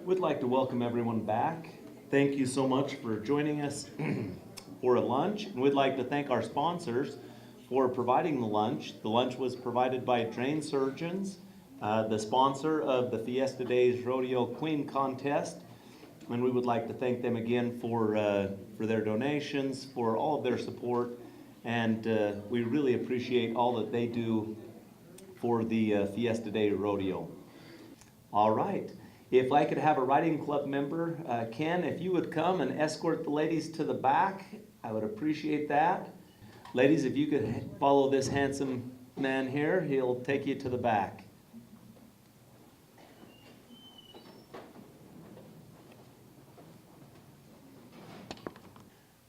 We'd like to welcome everyone back. Thank you so much for joining us for a lunch. And we'd like to thank our sponsors for providing the lunch. The lunch was provided by Trained Surgeons, the sponsor of the Fiesta Days Rodeo Queen Contest. And we would like to thank them again for their donations, for all of their support. And we really appreciate all that they do for the Fiesta Day Rodeo. All right. If I could have a riding club member, Ken, if you would come and escort the ladies to the back, I would appreciate that. Ladies, if you could follow this handsome man here, he'll take you to the back.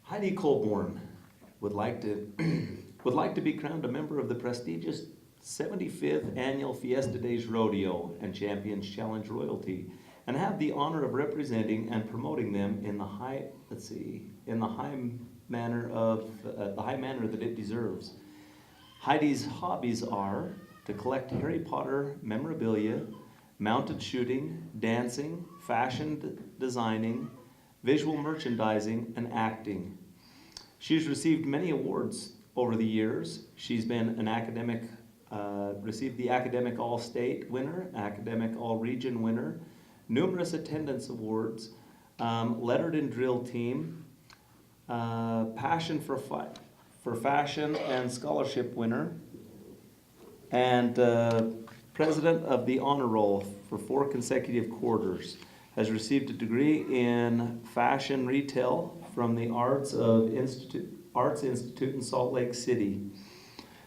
Heidi Colborn would like to be crowned a member of the prestigious 75th Annual Fiesta Days Rodeo and Champions Challenge Royalty, and have the honor of representing and promoting them in the high manner that it deserves. Heidi's hobbies are to collect Harry Potter memorabilia, mounted shooting, dancing, fashion designing, visual merchandising, and acting. She's received many awards over the years. She's been an received the Academic All-State winner, Academic All-Region winner, numerous attendance awards, lettered and drill team, passion for fashion and scholarship winner, and president of the honor roll for 4 consecutive quarters. Has received a degree in fashion retail from the Arts Institute in Salt Lake City.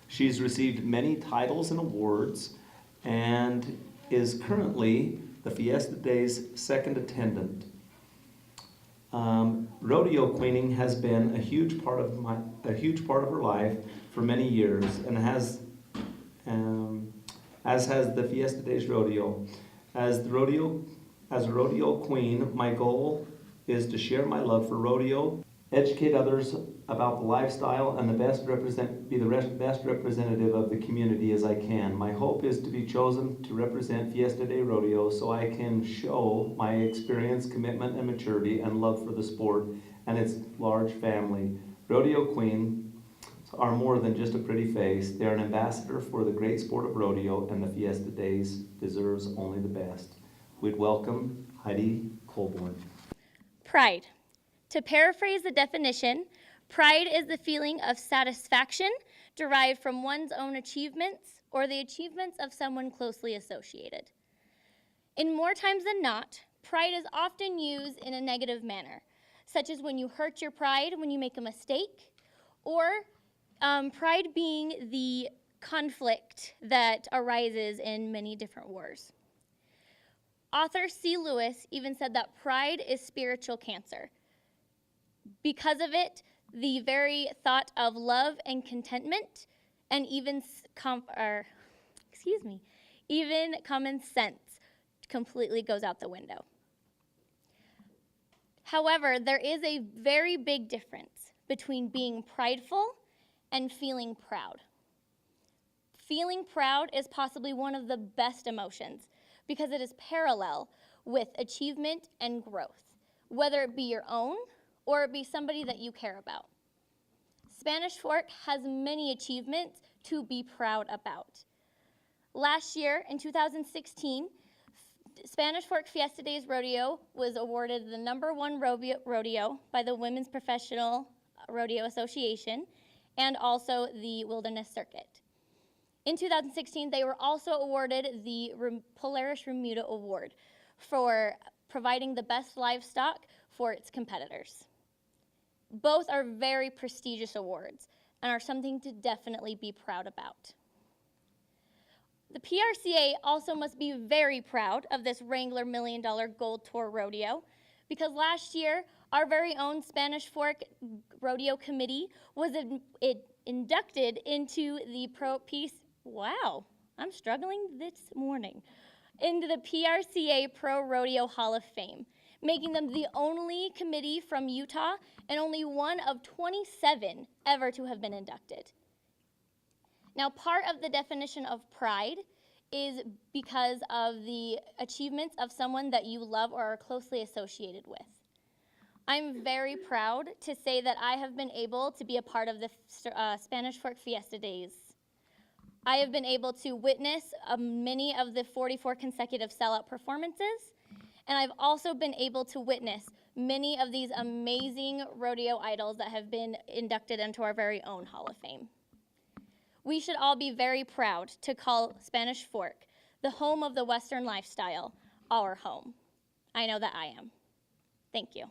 She's received many titles and awards and is currently the Fiesta Days second attendant. Rodeo queening has been a huge part of her life for many years, and as has the Fiesta Days Rodeo. As a rodeo queen, my goal is to share my love for rodeo, educate others about the lifestyle, and be the best representative of the community as I can. My hope is to be chosen to represent Fiesta Day Rodeo so I can show my experience, commitment, and maturity and love for the sport and its large family. Rodeo queens are more than just a pretty face. They're an ambassador for the great sport of rodeo, and the Fiesta Days deserves only the best. We'd welcome Heidi Colborn. Pride. To paraphrase the definition, pride is the feeling of satisfaction derived from one's own achievements or the achievements of someone closely associated. In more times than not, pride is often used in a negative manner, such as when you hurt your pride when you make a mistake, or pride being the conflict that arises in many different wars. Author C. Lewis even said that pride is spiritual cancer. Because of it, the very thought of love and contentment and even common sense completely goes out the window. However, there is a very big difference between being prideful and feeling proud. Feeling proud is possibly one of the best emotions because it is parallel with achievement and growth, whether it be your own or it be somebody that you care about. Spanish Fork has many achievements to be proud about. Last year, in 2016, Spanish Fork Fiesta Days Rodeo was awarded the #1 rodeo by the Women's Professional Rodeo Association and also the Wilderness Circuit. In 2016, they were also awarded the Polaris Remuda Award for providing the best livestock for its competitors. Both are very prestigious awards and are something to definitely be proud about. The PRCA also must be very proud of this Wrangler $1 Million Gold Tour Rodeo because last year, our very own Spanish Fork Rodeo Committee was inducted into the into the PRCA Pro Rodeo Hall of Fame, making them the only committee from Utah and only one of 27 ever to have been inducted. Now, part of the definition of pride is because of the achievements of someone that you love or are closely associated with. I'm very proud to say that I have been able to be a part of the Spanish Fork Fiesta Days. I have been able to witness many of the 44 consecutive sellout performances, and I've also been able to witness many of these amazing rodeo idols that have been inducted into our very own Hall of Fame. We should all be very proud to call Spanish Fork, the home of the Western lifestyle, our home. I know that I am. Thank you.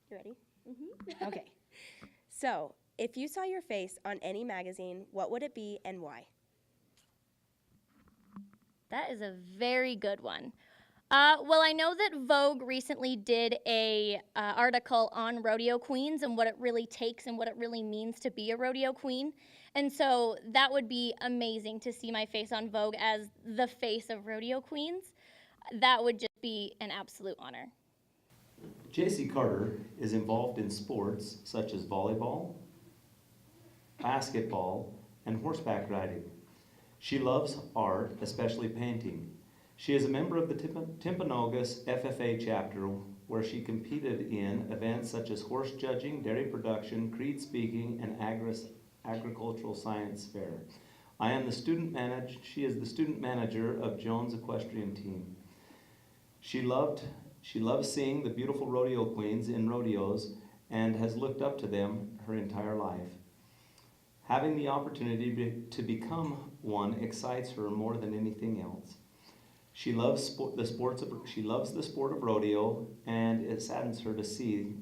You ready? Mm-hmm. Okay. So, if you saw your face on any magazine, what would it be and why? That is a very good one. Well, I know that Vogue recently did a article on rodeo queens and what it really takes and what it really means to be a rodeo queen. And so that would be amazing to see my face on Vogue as the face of rodeo queens. That would just be an absolute honor. J.C. Carter is involved in sports such as volleyball, basketball, and horseback riding. She loves art, especially painting. She is a member of the Timpanogos FFA chapter, where she competed in events such as horse judging, dairy production, creed speaking, and agricultural science fair. She is the student manager of Jones Equestrian Team. She loves seeing the beautiful rodeo queens in rodeos and has looked up to them her entire life. Having the opportunity to become one excites her more than anything else. She loves the sport of rodeo, and it saddens her to see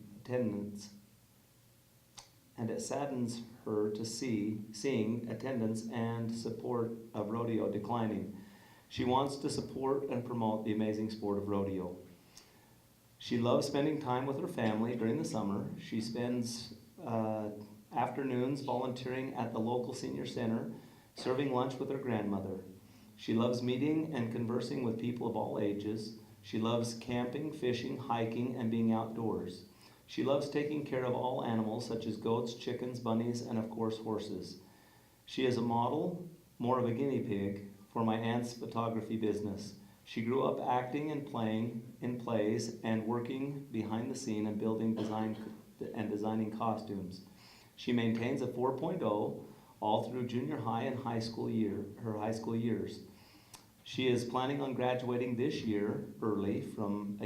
seeing attendance and support of rodeo declining. She wants to support and promote the amazing sport of rodeo. She loves spending time with her family during the summer. She spends afternoons volunteering at the local senior center, serving lunch with her grandmother. She loves meeting and conversing with people of all ages. She loves camping, fishing, hiking, and being outdoors. She loves taking care of all animals such as goats, chickens, bunnies, and of course horses. She is a model, more of a guinea pig, for my aunt's photography business. She grew up acting and playing in plays and working behind the scene and designing costumes. She maintains a 4.0 all through junior high and high school years. She is planning on graduating this year early from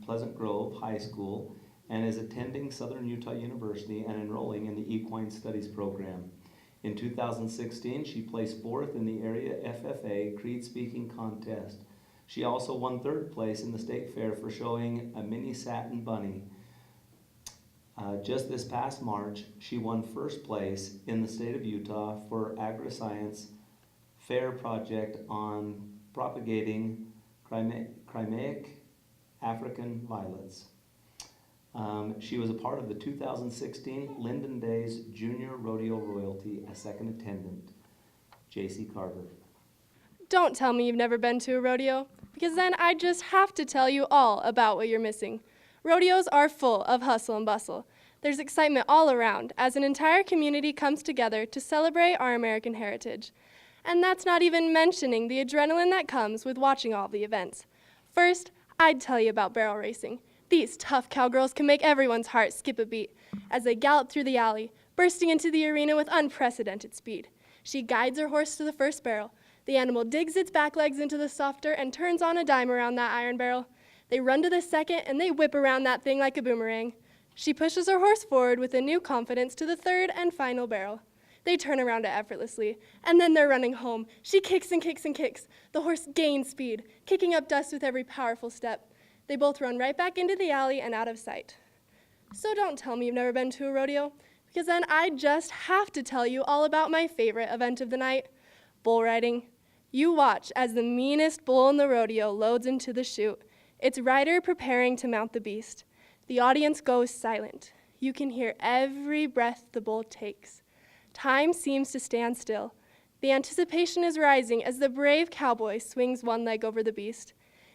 Pleasant Grove High School and is attending Southern Utah University and enrolling in the Equine Studies program. In 2016, she placed 4th in the area FFA Creed Speaking Contest. She also won 3rd place in the state fair for showing a mini satin bunny. Just this past March, she won 1st place in the state of Utah for Agri-Science Fair project on propagating Crimaic African violets. She was a part of the 2016 Linden Days Junior Rodeo Royalty as second attendant. J.C. Carter. Don't tell me you've never been to a rodeo, because then I just have to tell you all about what you're missing. Rodeos are full of hustle and bustle. There's excitement all around as an entire community comes together to celebrate our American heritage. And that's not even mentioning the adrenaline that comes with watching all the events. First, I'd tell you about barrel racing. These tough cowgirls can make everyone's heart skip a beat as they gallop through the alley, bursting into the arena with unprecedented speed. She guides her horse to the first barrel. The animal digs its back legs into the softer and turns on a dime around that iron barrel. They run to the second and they whip around that thing like a boomerang. She pushes her horse forward with a new confidence to the third and final barrel. They turn around it effortlessly, and then they're running home. She kicks and kicks and kicks. The horse gains speed, kicking up dust with every powerful step. They both run right back into the alley and out of sight. So don't tell me you've never been to a rodeo, because then I just have to tell you all about my favorite event of the night, bull riding. You watch as the meanest bull in the rodeo loads into the chute, its rider preparing to mount the beast. The audience goes silent. You can hear every breath the bull takes. Time seems to stand still. The anticipation is rising as the brave cowboy swings one leg over the beast.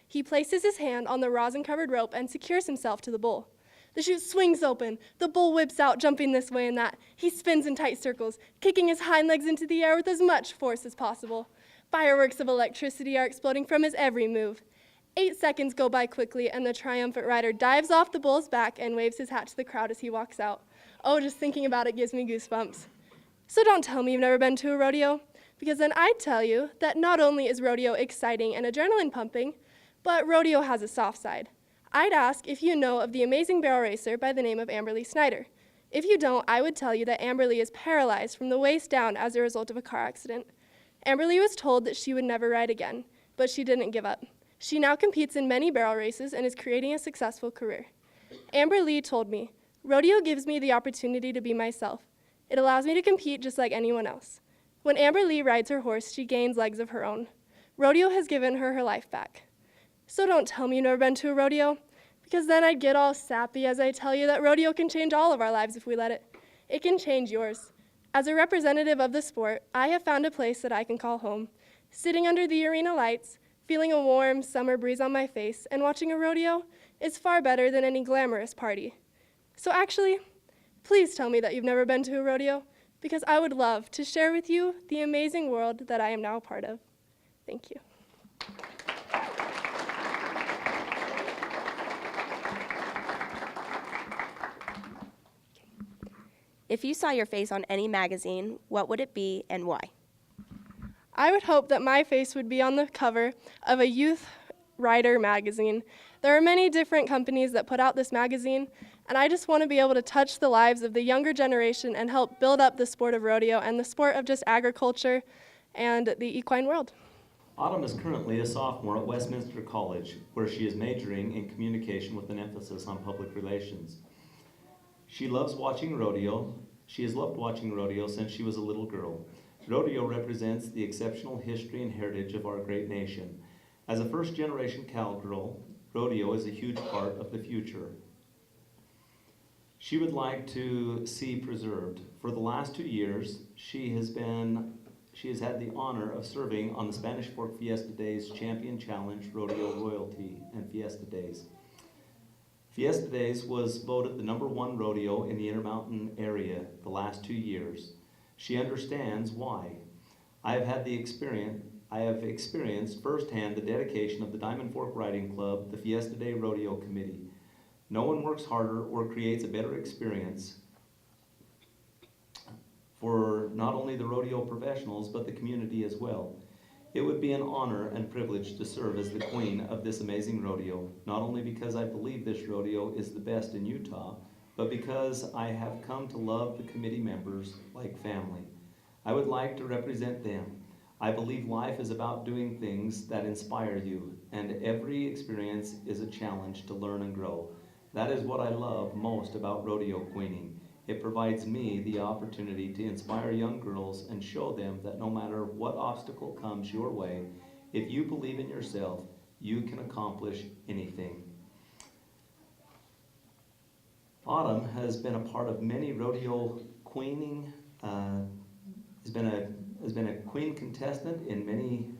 He places his hand on the rosin-covered rope and secures himself to the bull. The chute swings open. The bull whips out, jumping this way and that. He spins in tight circles, kicking his hind legs into the air with as much force as possible. Fireworks of electricity are exploding from his every move. 8 seconds go by quickly, and the triumphant rider dives off the bull's back and waves his hat to the crowd as he walks out. Oh, just thinking about it gives me goosebumps. So don't tell me you've never been to a rodeo, because then I'd tell you that not only is rodeo exciting and adrenaline pumping, but rodeo has a soft side. I'd ask if you know of the amazing barrel racer by the name of Amberly Snyder. If you don't, I would tell you that Amberly is paralyzed from the waist down as a result of a car accident. Amberly was told that she would never ride again, but she didn't give up. She now competes in many barrel races and is creating a successful career. Amberly told me, "Rodeo gives me the opportunity to be myself. It allows me to compete just like anyone else. When Amberly rides her horse, she gains legs of her own. Rodeo has given her her life back." So don't tell me you've never been to a rodeo, because then I'd get all sappy as I tell you that rodeo can change all of our lives if we let it. It can change yours. As a representative of the sport, I have found a place that I can call home. Sitting under the arena lights, feeling a warm summer breeze on my face, and watching a rodeo is far better than any glamorous party. So actually, please tell me that you've never been to a rodeo, because I would love to share with you the amazing world that I am now a part of. Thank you. If you saw your face on any magazine, what would it be and why? I would hope that my face would be on the cover of a youth rider magazine. There are many different companies that put out this magazine, and I just want to be able to touch the lives of the younger generation and help build up the sport of rodeo and the sport of just agriculture and the equine world. Autumn is currently a sophomore at Westminster College, where she is majoring in communication with an emphasis on public relations. She loves watching rodeo. She has loved watching rodeo since she was a little girl. Rodeo represents the exceptional history and heritage of our great nation. As a first-generation cowgirl, rodeo is a huge part of the future. She would like to see preserved. For the last 2 years, she has had the honor of serving on the Spanish Fork Fiesta Days Champion Challenge Rodeo Royalty and Fiesta Days. Fiesta Days was voted the #1 rodeo in the Intermountain area the last 2 years. She understands why. I have experienced firsthand the dedication of the Diamond Fork Riding Club, the Fiesta Day Rodeo Committee. No one works harder or creates a better experience for not only the rodeo professionals, but the community as well. It would be an honor and privilege to serve as the queen of this amazing rodeo, not only because I believe this rodeo is the best in Utah, but because I have come to love the committee members like family. I would like to represent them. I believe life is about doing things that inspire you, and every experience is a challenge to learn and grow. That is what I love most about rodeo queening. It provides me the opportunity to inspire young girls and show them that no matter what obstacle comes your way, if you believe in yourself, you can accomplish anything. Autumn has been a part of many rodeo queening, has been a queen contestant in many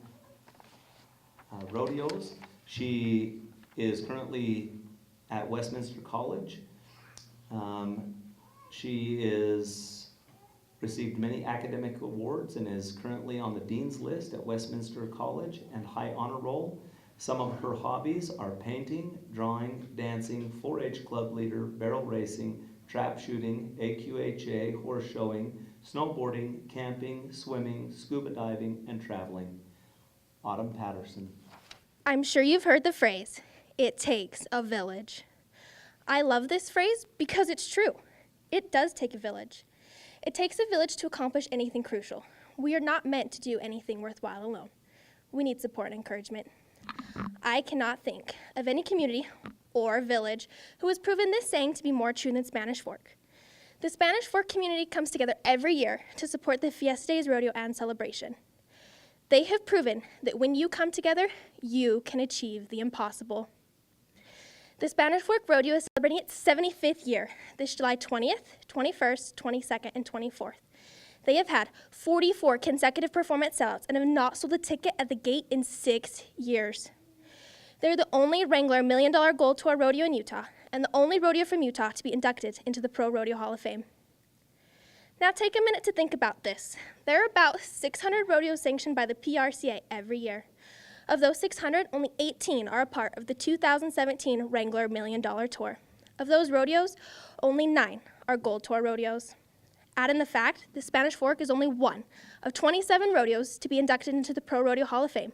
rodeos. She is currently at Westminster College. She is received many academic awards and is currently on the Dean's List at Westminster College and High Honor Roll. Some of her hobbies are painting, drawing, dancing, 4-H club leader, barrel racing, trap shooting, AQHA, horse showing, snowboarding, camping, swimming, scuba diving, and traveling. Autumn Patterson. I'm sure you've heard the phrase, "It takes a village." I love this phrase because it's true. It does take a village. It takes a village to accomplish anything crucial. We are not meant to do anything worthwhile alone. We need support and encouragement. I cannot think of any community or village who has proven this saying to be more true than Spanish Fork. The Spanish Fork community comes together every year to support the Fiesta Days Rodeo and celebration. They have proven that when you come together, you can achieve the impossible. The Spanish Fork Rodeo is celebrating its 75th year this July 20th, 21st, 22nd, and 24th. They have had 44 consecutive performance sellouts and have not sold a ticket at the gate in 6 years. They're the only Wrangler $1 Million Gold Tour rodeo in Utah, and the only rodeo from Utah to be inducted into the Pro Rodeo Hall of Fame. Now take a minute to think about this. There are about 600 rodeos sanctioned by the PRCA every year. Of those 600, only 18 are a part of the 2017 Wrangler $1 Million Tour. Of those rodeos, only 9 are Gold Tour rodeos. Add in the fact the Spanish Fork is only one of 27 rodeos to be inducted into the Pro Rodeo Hall of Fame,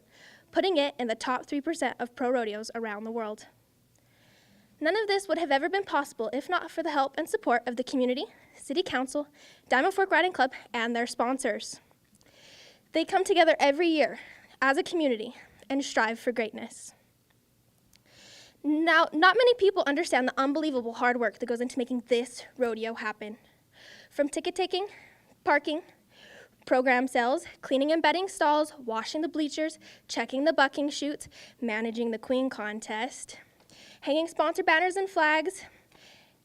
putting it in the top 3% of pro rodeos around the world. None of this would have ever been possible if not for the help and support of the community, City Council, Diamond Fork Riding Club, and their sponsors. They come together every year as a community and strive for greatness. Now, not many people understand the unbelievable hard work that goes into making this rodeo happen. From ticket taking, parking, program sales, cleaning and bedding stalls, washing the bleachers, checking the bucking chutes, managing the queen contest, hanging sponsor banners and flags,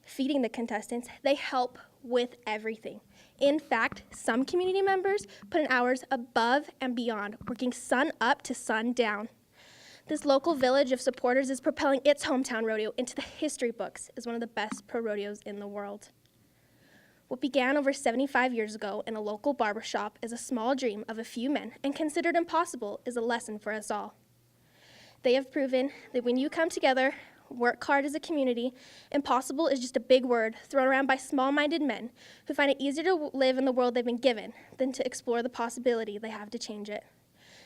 feeding the contestants, they help with everything. In fact, some community members put in hours above and beyond, working sun up to sun down. This local village of supporters is propelling its hometown rodeo into the history books as one of the best pro rodeos in the world. What began over 75 years ago in a local barbershop as a small dream of a few men and considered impossible is a lesson for us all. They have proven that when you come together, work hard as a community, impossible is just a big word thrown around by small-minded men who find it easier to live in the world they've been given than to explore the possibility they have to change it.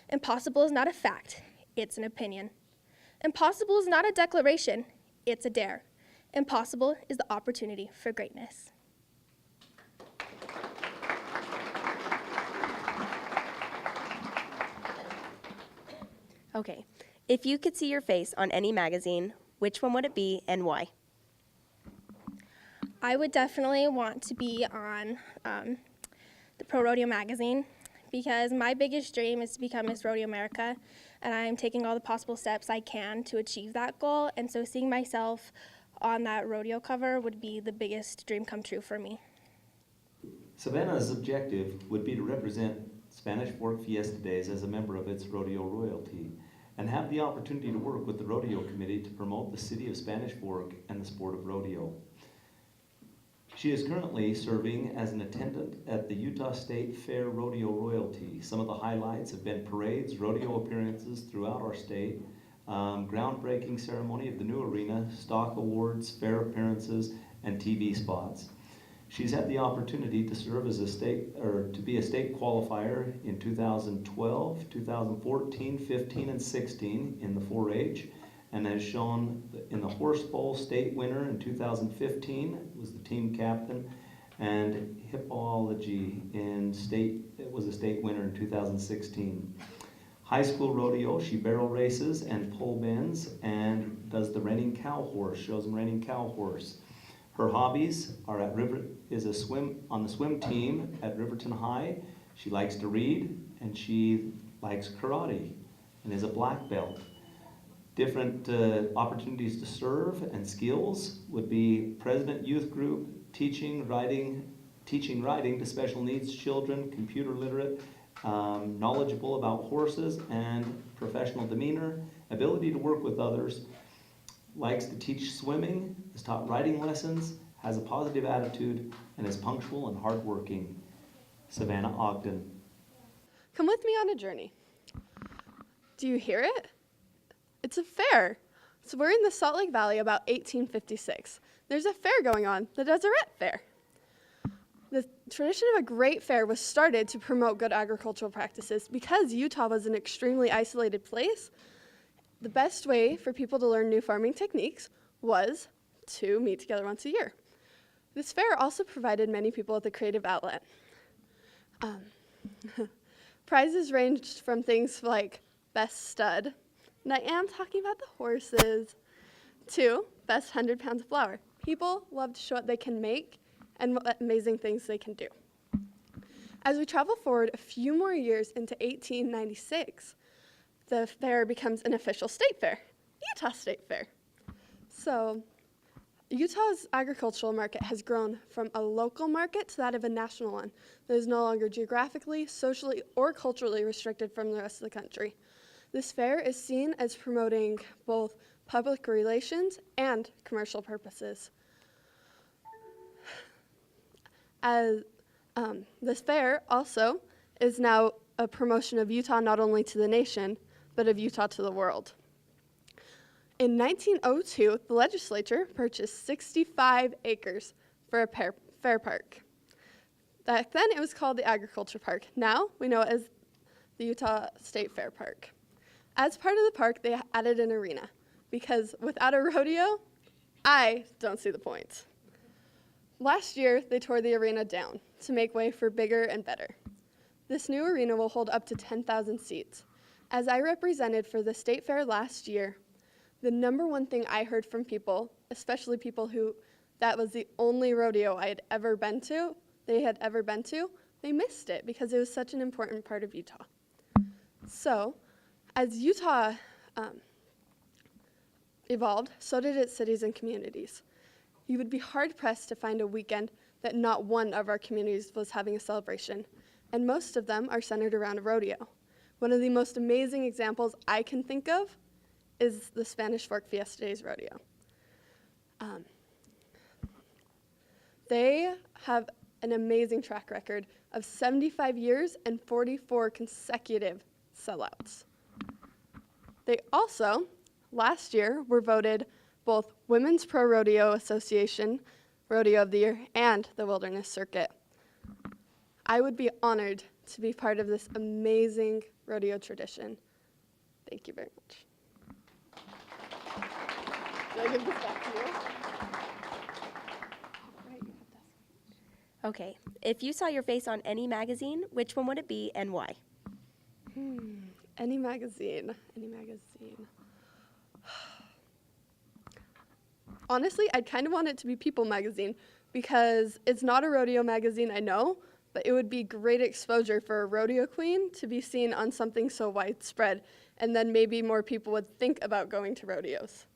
Impossible is not a fact, it's an opinion. Impossible is not a declaration, it's a dare. Impossible is the opportunity for greatness. Okay, if you could see your face on any magazine, which one would it be and why? I would definitely want to be on the Pro Rodeo magazine because my biggest dream is to become Miss Rodeo America, and I'm taking all the possible steps I can to achieve that goal, and so seeing myself on that rodeo cover would be the biggest dream come true for me. Savannah's objective would be to represent Spanish Fork Fiesta Days as a member of its rodeo royalty and have the opportunity to work with the rodeo committee to promote the city of Spanish Fork and the sport of rodeo. She is currently serving as an attendant at the Utah State Fair Rodeo Royalty. Some of the highlights have been parades, rodeo appearances throughout our state, groundbreaking ceremony of the new arena, stock awards, fair appearances, and TV spots. She's had the opportunity to serve as to be a state qualifier in 2012, 2014, 15, and 16 in the 4-H, and has shown in the horse bowl state winner in 2015, was the team captain, and hippology was a state winner in 2016. High school rodeo, she barrel races and pole bends and does the reining cow horse, shows them reining cow horse. Her hobbies are on the swim team at Riverton High. She likes to read and she likes karate and is a black belt. Different opportunities to serve and skills would be president youth group, teaching writing to special needs children, computer literate, knowledgeable about horses and professional demeanor, ability to work with others, likes to teach swimming, has taught writing lessons, has a positive attitude, and is punctual and hardworking. Savannah Ogden. Come with me on a journey. Do you hear it? It's a fair. So we're in the Salt Lake Valley about 1856. There's a fair going on, the Deseret Fair. The tradition of a great fair was started to promote good agricultural practices because Utah was an extremely isolated place. The best way for people to learn new farming techniques was to meet together once a year. This fair also provided many people with a creative outlet. Prizes ranged from things like best stud, and I am talking about the horses, to best 100 pounds of flour. People love to show what they can make and what amazing things they can do. As we travel forward a few more years into 1896, the fair becomes an official state fair, Utah State Fair. So Utah's agricultural market has grown from a local market to that of a national one that is no longer geographically, socially, or culturally restricted from the rest of the country. This fair is seen as promoting both public relations and commercial purposes. This fair also is now a promotion of Utah not only to the nation, but of Utah to the world. In 1902, the legislature purchased 65 acres for a fair park. Back then, it was called the Agriculture Park. Now, we know it as the Utah State Fair Park. As part of the park, they added an arena, because without a rodeo, I don't see the point. Last year, they tore the arena down to make way for bigger and better. This new arena will hold up to 10,000 seats. As I represented for the state fair last year, the number one thing I heard from people, especially people who that was the only rodeo they had ever been to, they missed it because it was such an important part of Utah. So, as Utah evolved, so did its cities and communities. You would be hard-pressed to find a weekend that not one of our communities was having a celebration, and most of them are centered around a rodeo. One of the most amazing examples I can think of is the Spanish Fork Fiesta Days Rodeo. They have an amazing track record of 75 years and 44 consecutive sellouts. They also, last year, were voted both Women's Pro Rodeo Association Rodeo of the Year and the Wilderness Circuit. I would be honored to be part of this amazing rodeo tradition. Thank you very much. Can I give this back to you? Right, you have this. Okay, if you saw your face on any magazine, which one would it be and why? Any magazine. Honestly, I'd kind of want it to be People magazine because it's not a rodeo magazine, I know, but it would be great exposure for a rodeo queen to be seen on something so widespread, and then maybe more people would think about going to rodeos.